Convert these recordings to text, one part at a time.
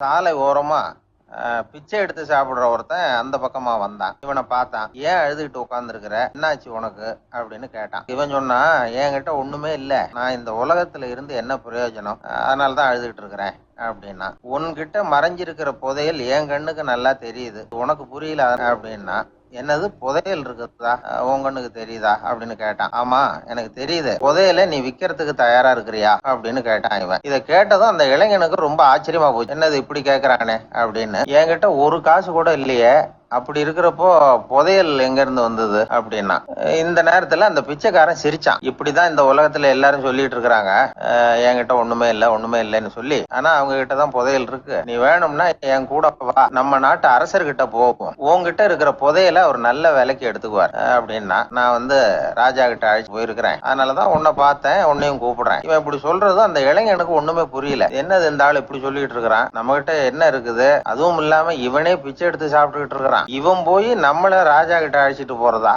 சாலை ஓரமா பிச்சை எடுத்து சாப்பிடுற ஒருத்தன் அந்த பக்கமா வந்தான். இவனை பார்த்தான். ஏன் அழுதுகிட்டு உட்காந்துருக்கிற, என்னாச்சு உனக்கு அப்படின்னு கேட்டான். இவன் சொன்னா, என்கிட்ட ஒண்ணுமே இல்ல, நான் இந்த உலகத்துல இருந்து என்ன பிரயோஜனம், அதனாலதான் அழுதுகிட்டு இருக்கிறேன் அப்படின்னா. உன்கிட்ட மறைஞ்சிருக்கிற புதையல் என் கண்ணுக்கு நல்லா தெரியுது, உனக்கு புரியல அப்படின்னா. என்னது புதையல் இருக்குதா, உன் கண்ணுக்கு தெரியுதா அப்படின்னு கேட்டான். ஆமா எனக்கு தெரியுது, புதையலை நீ விக்கிறதுக்கு தயாரா இருக்கிறியா அப்படின்னு கேட்டான் இவன். இதை கேட்டதும் அந்த இளைஞனுக்கு ரொம்ப ஆச்சரியமா போச்சு. என்னது இப்படி கேட்கறானே அப்படின்னு. என்கிட்ட ஒரு காசு கூட இல்லையே, அப்படி இருக்கிறப்போ புதையல் எங்க இருந்து வந்தது அப்படின்னா. இந்த நேரத்துல அந்த பிச்சைக்காரன் சிரிச்சான். இப்படிதான் இந்த உலகத்துல எல்லாரும் சொல்லிட்டு இருக்கிறாங்க, என்கிட்ட ஒண்ணுமே இல்லைன்னு சொல்லி. ஆனா அவங்க கிட்டதான் புதையல் இருக்கு, நீ வேணும்னா என் கூட வா, நம்ம நாட்டு அரசர்கிட்ட போவோம், உங்ககிட்ட இருக்கிற புதையலை அவர் நல்ல விலைக்கு எடுத்துக்குவார் அப்படின்னா. நான் ராஜா கிட்ட அழைச்சு போயிருக்கிறேன், அதனாலதான் உன்னை பார்த்தேன், உன்னையும் கூப்பிடுறேன். இவன் இப்படி சொல்றதும் அந்த இளைஞனுக்கு ஒண்ணுமே புரியல. என்னது இந்த ஆள் இப்படி சொல்லிட்டு இருக்கிறான், நம்ம கிட்ட என்ன இருக்குது, அதுவும் இல்லாம இவனே பிச்சை எடுத்து சாப்பிட்டுக்கிட்டு இருக்கிறான், இவன் போய் நம்மள ராஜா கிட்ட அழைச்சிட்டு போறதா,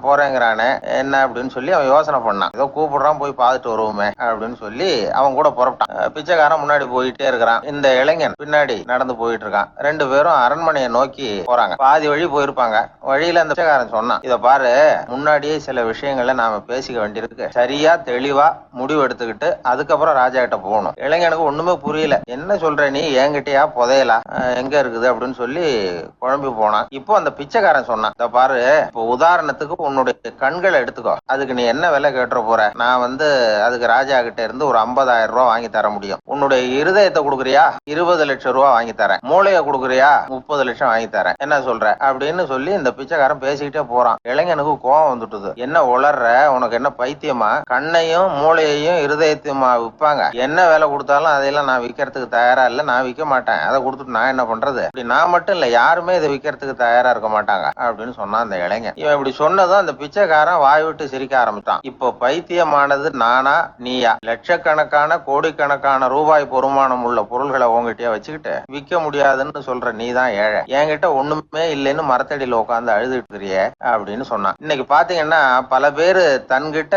போறேங்கிறானே என்ன அப்படின்னு சொல்லி அவன் யோசனை பண்ணான். ஏதோ கூப்பிடுறான், போய் பார்த்துட்டு வருவோமே அப்படின்னு சொல்லி அவன் கூட புறப்பட்டான். பிச்சைக்காரன் முன்னாடி போயிட்டே இருக்கிறான், இந்த இளைஞன் பின்னாடி நடந்து போயிட்டு இருக்கான். ரெண்டு பேரும் அரண்மனையை நோக்கி போறாங்க. பாதி வழி போயிருப்பாங்க. வழியில அந்த பிச்சைக்காரன் சொன்னான், இத பாரு, முன்னாடியே சில விஷயங்களை நாம பேசிக்க வேண்டியிருக்கு, சரியா தெளிவா முடிவு எடுத்துக்கிட்டு அதுக்கப்புறம் ராஜா கிட்ட போகணும். இளைஞனுக்கு ஒண்ணுமே புரியல. என்ன சொல்ற நீ, என்கிட்டயா புதையலா, எங்க இருக்குது அப்படின்னு சொல்லி குழம்பி போனான். இப்போ அந்த பிச்சைக்காரன் சொன்னான், இத பாரு, இப்போ உதாரணத்துக்கு உன்னுடைய கண்களை எடுத்துக்கோ, அதுக்கு நீ என்ன விலை கேட்டுற போற, நான் அதுக்கு ராஜா கிட்ட இருந்து ஒரு 50,000 ரூபாய் வாங்கி தர முடியும். உன்னுடைய இருதயத்தை கொடுக்குறியா, 20 லட்சம் ரூபாய் வாங்கி தரேன். மூளைய கொடுக்குறியா, 30 லட்சம் வாங்கி தரேன். என்ன சொல்ற அப்படின்னு சொல்லி இந்த பிச்சைக்காரன் பேசிக்கிட்டே போறான். இளைஞனுக்கு கோவம் வந்துட்டுது. என்ன உளர்ற, உனக்கு என்ன பைத்தியமா, கண்ணையும் மூளையையும் இருதயத்தையுமா விற்பாங்க, என்ன விலை கொடுத்தாலும் அதையெல்லாம் நான் விற்கிறதுக்கு தயாரா இல்ல, நான் விற்க மாட்டேன், அதை கொடுத்துட்டு நான் என்ன பண்றது, நான் மட்டும் இல்ல யாருமே இதை விற்கிறதுக்கு தயாரா இருக்க மாட்டாங்க அப்படின்னு சொன்னான் அந்த இளைஞன். இவன் இப்படி சொன்னதும் அந்த பிச்சைக்காரன் வாய் விட்டு சிரிக்க ஆரம்பிச்சான். இப்போ பைத்தியமானது நானா நீயா, லட்சக்கணக்கான கோடிக்கணக்கான ரூபாய் பொறுமானம் உள்ள பொருள்களை உங்ககிட்டயே வச்சுக்கிட்டு விற்க முடியாதுன்னு சொல்ற நீதான் ஏழை, என்கிட்ட ஒண்ணுமே இல்லைன்னு மரத்தடியில உட்காந்து அழுதுட்டு இருக்கிறிய அப்படின்னு சொன்னான். இன்னைக்கு பாத்தீங்கன்னா பல பேரு தன்கிட்ட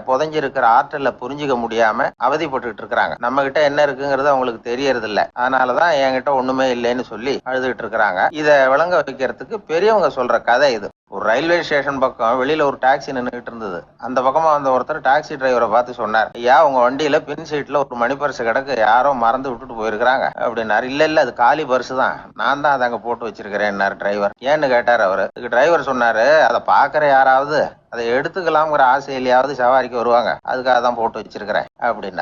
புதைஞ்சிருக்கிற ஆற்றல புரிஞ்சுக்க முடியாம அவதிப்பட்டு இருக்கிறாங்க. நம்ம கிட்ட என்ன இருக்குங்கிறது அவங்களுக்கு தெரியறது இல்ல, அதனாலதான் என்கிட்ட ஒண்ணுமே இல்லைன்னு சொல்லி அழுதுகிட்டு இருக்கிறாங்க. இத விளங்க வைக்கிறதுக்கு பெரியவங்க சொல்ற கதை இது. ஒரு ரயில்வே ஸ்டேஷன் பக்கம் வெளியில ஒரு டாக்ஸி நின்றுட்டு இருந்தது. அந்த பக்கமா வந்த ஒருத்தர் டாக்ஸி டிரைவரை பார்த்து சொன்னார், ஐயா உங்க வண்டியில பின் சீட்ல ஒரு மணி பர்ஸ் கிடக்கு, யாரோ மறந்து விட்டுட்டு போயிருக்காங்க அப்படின்னாரு. இல்ல அது காலி பர்ஸ் தான், நான் தான் அதை அங்க போட்டு வச்சிருக்கிறேன் டிரைவர். ஏன்னு கேட்டார் அவரு. டிரைவர் சொன்னாரு, அதை பாக்குற யாராவது அதை எடுத்துக்கலாம்ங்கிற ஆசையிலேயாவது சவாரிக்கு வருவாங்க, அதுக்காக தான் போட்டு வச்சிருக்கிறேன் அப்படின்னாரு.